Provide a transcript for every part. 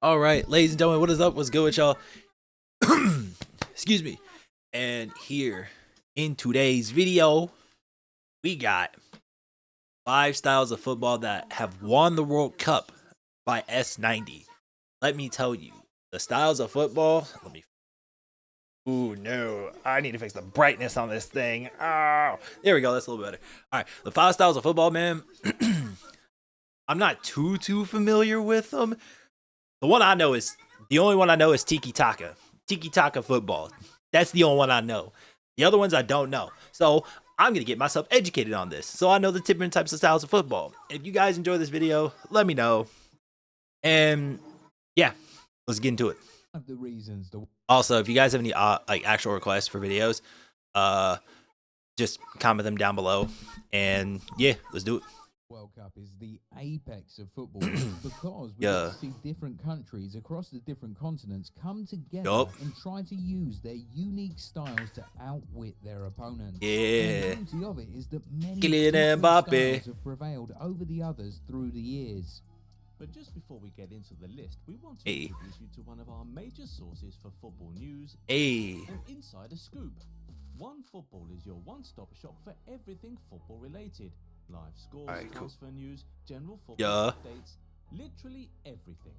All right, ladies and gentlemen, what is up? What's good with y'all? Excuse me. And here in today's video, we got 5 styles of football that have won the World Cup by S90. Let me tell you, the styles of football. Let me. Ooh, no. I need to fix the brightness on this thing. Oh, there we go. That's a little better. All right, the 5 styles of football, man. I'm not too familiar with them. The only one I know is tiki taka. Tiki taka football. That's the only one I know. The other ones I don't know. So I'm gonna get myself educated on this, so I know the different types of styles of football. If you guys enjoy this video, let me know. And yeah, let's get into it. Also, if you guys have any like actual requests for videos, just comment them down below. And yeah, let's do it. World Cup is the apex of football because we see different countries across the different continents come together and try to use their unique styles to outwit their opponents. Yeah. And the beauty of it is that many different styles have prevailed over the others through the years. But just before we get into the list, we want to introduce you to one of our major sources for football news, an insider scoop. One Football is your one-stop shop for everything football related. Live scores, transfer news, general football updates, literally everything.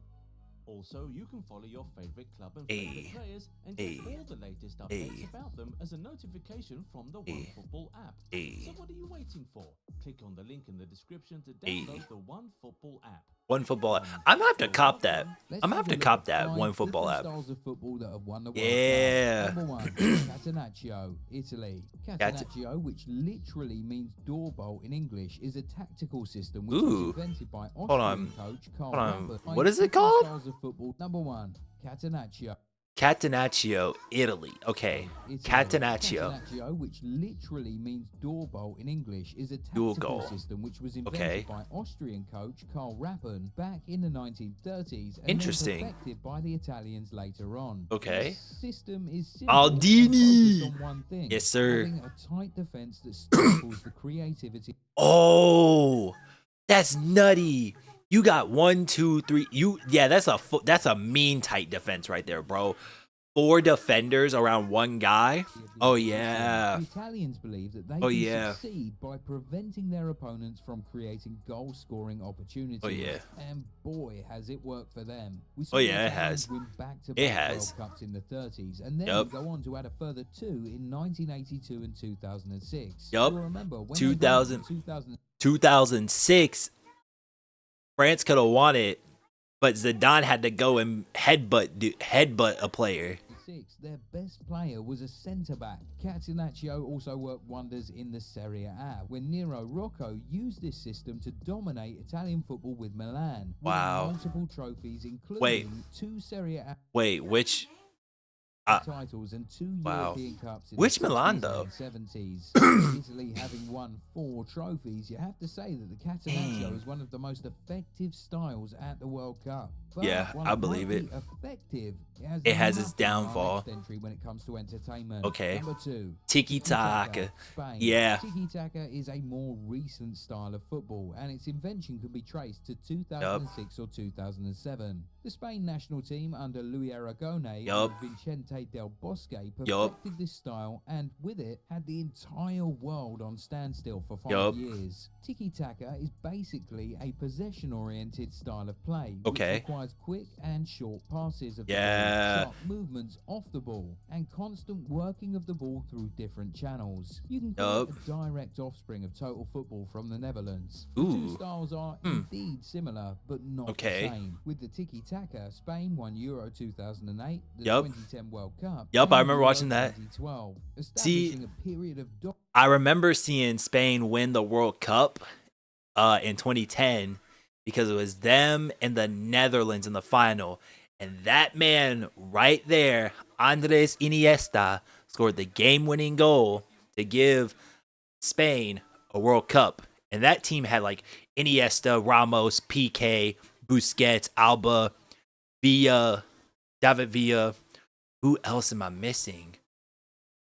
Also, you can follow your favorite club and favorite players and get all the latest updates about them as a notification from the One Football app. So what are you waiting for? Click on the link in the description to download the One Football app. One Football app. I'm gonna have to cop that. I'm gonna have to cop that One Football app. Styles of football that have won the World Cup. Number 1, Catenaccio, Italy. Catenaccio, which literally means door bolt in English, is a tactical system which was invented by Austrian coach Karl Rapper. What is it called? Styles of football. Number 1, Catenaccio. Catenaccio, Italy. Okay. Catenaccio. Catenaccio, which literally means door bolt in English, is a tactical system which was invented by Austrian coach Karl Rapper back in the 1930s and perfected by the Italians later on. Okay. This system is Maldini. on one thing. Yes, sir. Having a tight defense that stifles the creativity. Oh, that's nutty. You got 1, 2, 3. That's a mean tight defense right there, bro. 4 defenders around one guy. Oh yeah. The Italians believe that they can succeed by preventing their opponents from creating goal-scoring opportunities. Oh yeah. And boy, has it worked for them. We saw it has. Win back-to-back World Cups in the 30s, and then go on to add a further 2 in 1982 and 2006. Yup. Remember when 2006. France could have won it, but Zidane had to go and headbutt a player. Their best player was a centre-back. Catenaccio also worked wonders in the Serie A, when Nero Rocco used this system to dominate Italian football with Milan. Wow. Multiple trophies, including 2 Serie A titles and 2 European Cups in which the Milan though? 70s. Italy having won 4 trophies, you have to say that the Catenaccio is one of the most effective styles at the World Cup. But yeah, I believe it. Effective, it has its downfall. When it comes to entertainment. Okay. Number 2, tiki taka. Spain. Yeah. Tiki taka is a more recent style of football, and its invention can be traced to 2006 or 2007. The Spain national team under Luis Aragonés and Vicente del Bosque perfected this style, and with it had the entire world on standstill for 5 years. Tiki taka is basically a possession-oriented style of play, which requires quick and short passes of the ball, sharp movements off the ball, and constant working of the ball through different channels. You can call it a direct offspring of total football from the Netherlands. The 2 styles are indeed similar, but not the same. With the tiki taka, Spain won Euro 2008, the 2010 World Cup. I remember watching that. 2012, See, a period of I remember seeing Spain win the World Cup in 2010 because it was them and the Netherlands in the final. And that man right there, Andres Iniesta, scored the game-winning goal to give Spain a World Cup. And that team had like Iniesta, Ramos, PK, Busquets, Alba, Villa, David Villa. Who else am I missing?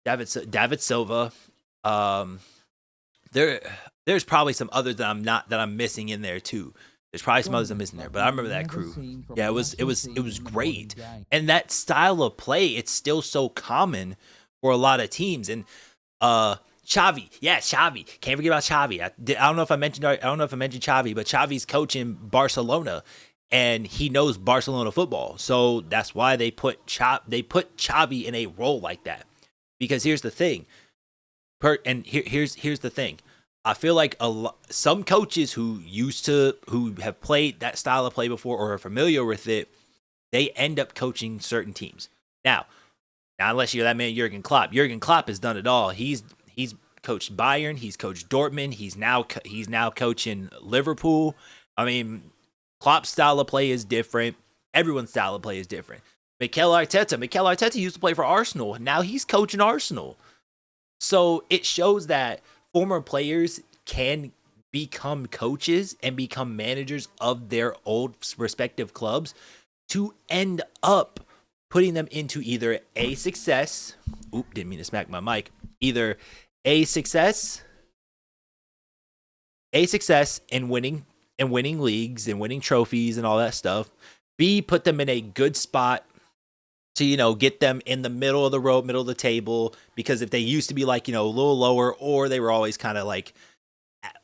David Silva. There's probably some others that I'm missing in there too. There's probably some others I'm missing there, but I remember that crew. Yeah, it was great. And that style of play, it's still so common for a lot of teams. And Xavi, can't forget about Xavi. I don't know if I mentioned Xavi, but Xavi's coaching Barcelona, and he knows Barcelona football. So that's why they put Xavi in a role like that. Because here's the thing, here's the thing. I feel like some coaches who have played that style of play before or are familiar with it, they end up coaching certain teams. Now unless you're that man Jurgen Klopp. Jurgen Klopp has done it all. He's coached Bayern. He's coached Dortmund. He's now coaching Liverpool. I mean, Klopp's style of play is different. Everyone's style of play is different. Mikel Arteta used to play for Arsenal. Now he's coaching Arsenal. So it shows that former players can become coaches and become managers of their old respective clubs to end up putting them into either a success. Didn't mean to smack my mic. Either a success in winning leagues and winning trophies and all that stuff. B, put them in a good spot to, get them in the middle of the road, middle of the table, because if they used to be like, a little lower, or they were always kind of like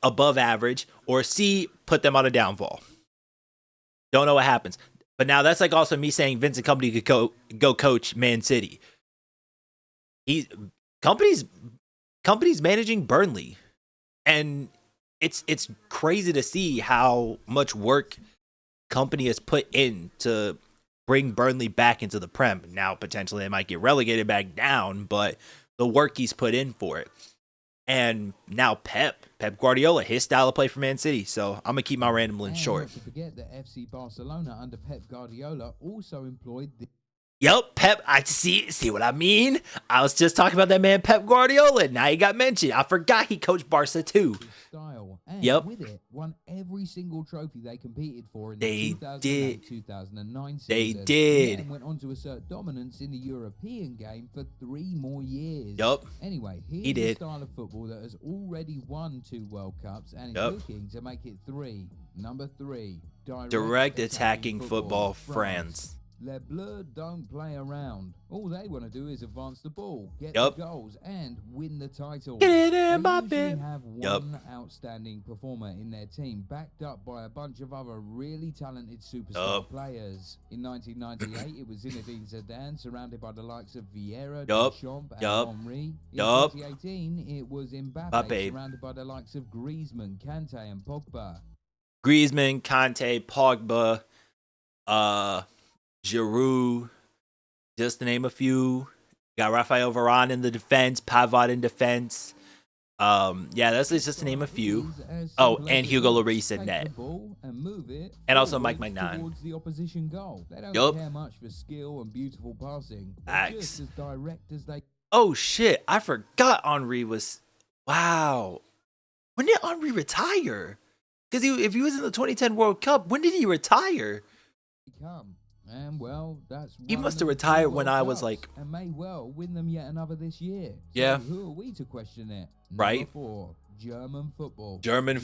above average, or C, put them on a downfall. Don't know what happens. But now that's like also me saying Vincent Kompany could go coach Man City. Kompany's managing Burnley, and it's crazy to see how much work Kompany has put in to bring Burnley back into the Prem. Now potentially they might get relegated back down, but the work he's put in for it. And now Pep Guardiola, his style of play for Man City. So I'm gonna keep my rambling short. Not to forget that FC Barcelona under Pep Guardiola also employed the Yep, Pep. I see what I mean. I was just talking about that man Pep Guardiola. Now he got mentioned. I forgot he coached Barca too. Style, and with it won every single trophy they competed for in the 2008-2009 season. They did. And went on to assert dominance in the European game for 3 more years. Anyway, here's a style of football that has already won 2 World Cups and is looking to make it 3. Number 3, direct attacking football, France. Les Bleus don't play around. All they want to do is advance the ball, get the goals, and win the title. Get it in, they usually have one outstanding performer in their team, backed up by a bunch of other really talented superstar players. In 1998, it was Zinedine Zidane, surrounded by the likes of Vieira, Deschamps, and Henry. In 2018, it was Mbappe, surrounded by the likes of Griezmann, Kante, and Pogba. Griezmann, Kante, Pogba, Giroud, just to name a few. Got Rafael Varane in the defense, Pavard in defense. That's just to name a few. And Hugo Lloris in net. And also Mike Magnan. Towards the opposition goal. They don't care much for skill and beautiful passing. They're just as direct as they. Oh shit! I forgot Henry was. Wow. When did Henry retire? Because if he was in the 2010 World Cup, when did he retire? And well, he must have retired when I was like, and may well win them yet another this year. So who are we to question it? Right. Number 4, German football. German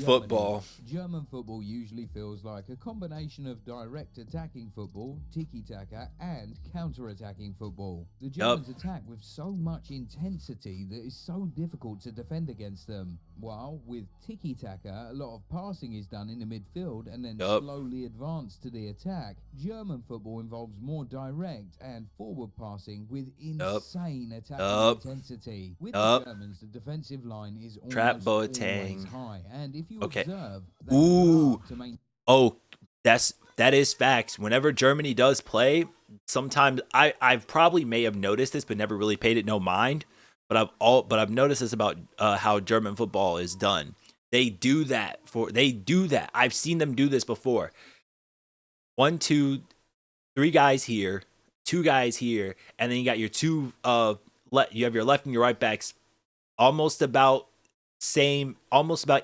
football usually feels like a combination of direct attacking football, tiki taka, and counter-attacking football. The Germans attack with so much intensity that it's so difficult to defend against them. While with tiki taka, a lot of passing is done in the midfield and then slowly advanced to the attack. German football involves more direct and forward passing with insane attacking intensity. With the Germans, the defensive line is almost always high, and if you observe, that is facts. Whenever Germany does play, sometimes I probably may have noticed this, but never really paid it no mind. But I've noticed this about how German football is done. They do that. I've seen them do this before. 1, 2, 3 guys here, 2 guys here, and then you got your two. You have your left and your right backs, almost about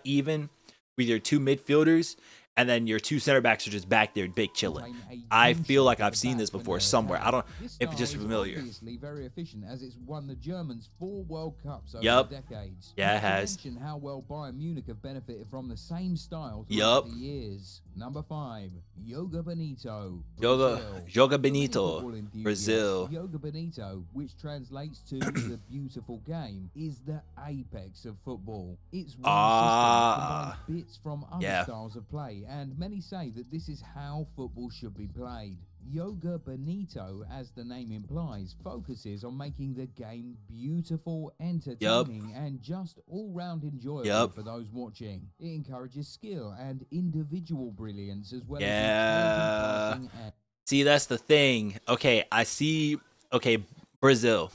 even with your 2 midfielders, and then your two center backs are just back there, big chilling. I feel like I've seen this before somewhere. I don't if it's just familiar. Obviously very efficient, as it's won the Germans 4 World Cups over Yup. the decades. Yeah, it has. Mention how well Bayern Munich have benefited from the same style throughout the years. Number 5, Joga Bonito. Joga Bonito, Brazil. Joga Bonito, which translates to the beautiful game, is the apex of football. It's one system that combines bits from other styles of play, and many say that this is how football should be played. Joga Bonito, as the name implies, focuses on making the game beautiful, entertaining, and just all-round enjoyable for those watching. It encourages skill and individual brilliance as well as passing and see, that's the thing. Okay, I see. Okay, Brazil.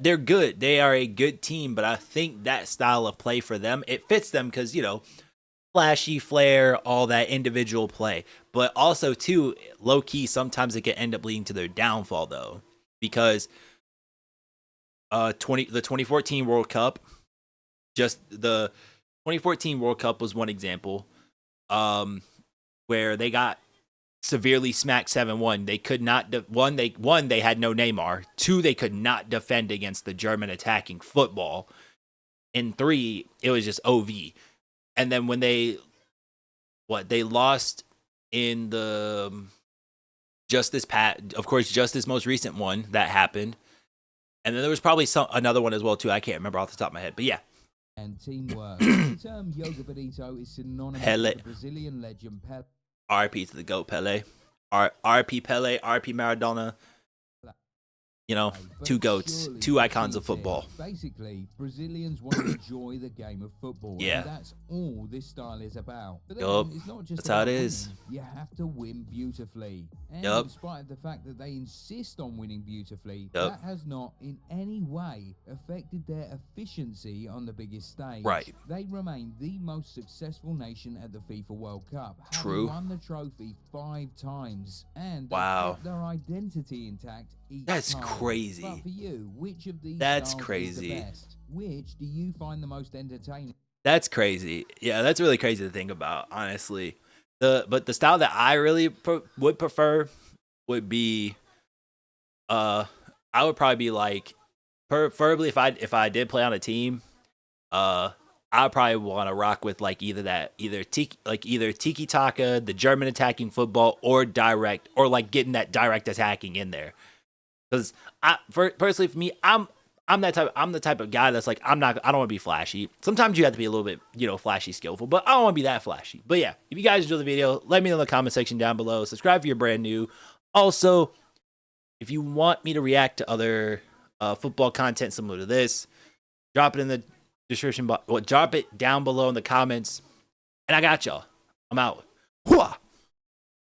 They're good. They are a good team, but I think that style of play for them, it fits them because, you know, flashy flair, all that individual play. But also, too, low-key, sometimes it can end up leading to their downfall, though. Because the 2014 World Cup, just the 2014 World Cup was one example where they got severely smacked 7-1. They could not one they had no Neymar. 2, they could not defend against the German attacking football. And 3, it was just OV. And then when they lost in the just this most recent one that happened. And then there was probably another one as well too. I can't remember off the top of my head, but yeah. And teamwork. The term Joga Bonito is synonymous with the Brazilian legend Pelé. RP to the GOAT Pelé. RP Pelé, RP Maradona. You know, 2 GOATs, 2 icons of football. Basically, Brazilians want to enjoy the game of football. Yeah. And that's all this style is about. But Yup. it's not just That's how it winning. is. You have to win beautifully. And despite the fact that they insist on winning beautifully, that has not in any way affected their efficiency on the biggest stage. Right. They remain the most successful nation at the FIFA World Cup. True. Having won the trophy 5 times. And wow. kept their identity intact each That's time. crazy. But for you, which of these That's styles crazy. is the best? Which do you find the most entertaining? That's crazy. Yeah, that's really crazy to think about, honestly. But the style that I really would prefer would be, I would probably be like, preferably if I did play on a team, I would probably want to rock with like either tiki taka, the German attacking football, or direct, or like getting that direct attacking in there. Because personally for me, I'm the type of guy that's like I don't want to be flashy. Sometimes you have to be a little bit, flashy, skillful, but I don't want to be that flashy. But yeah, if you guys enjoy the video, let me know in the comment section down below. Subscribe if you're brand new. Also, if you want me to react to other football content similar to this, drop it in the description box. Well, drop it down below in the comments, and I got y'all. I'm out. Hooah!